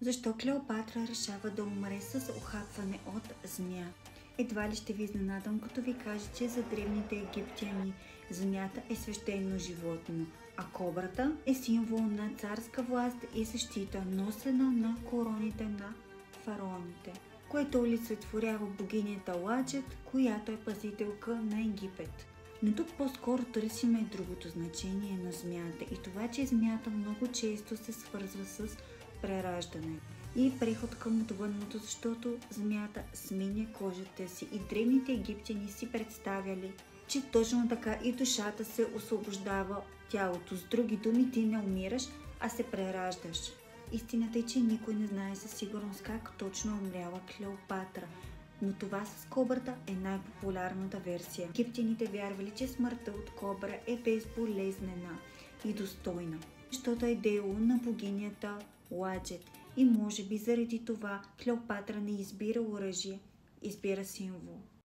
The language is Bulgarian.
Защо Клеопатра решава да умре с охапване от змия? Едва ли ще ви изненадам, като ви кажа, че за древните египтяни змията е свещено животно, а кобрата е символ на царска власт и защита, носена на короните на фараоните, което олицетворява богинята Ладжет, която е пазителка на Египет. Но тук по-скоро търсиме другото значение на змията и това, че змията много често се свързва с прераждане и преход към отвънното, защото змията сменя кожата си и древните египтяни си представяли, че точно така и душата се освобождава тялото. С други думи, ти не умираш, а се прераждаш. Истината е, че никой не знае със сигурност как точно е умряла Клеопатра, но това с кобрата е най-популярната версия. Египтяните вярвали, че смъртта от кобра е безболезнена и достойна, защото е дело на богинята Ладжет и може би заради това Клеопатра не избира оръжие, избира символ.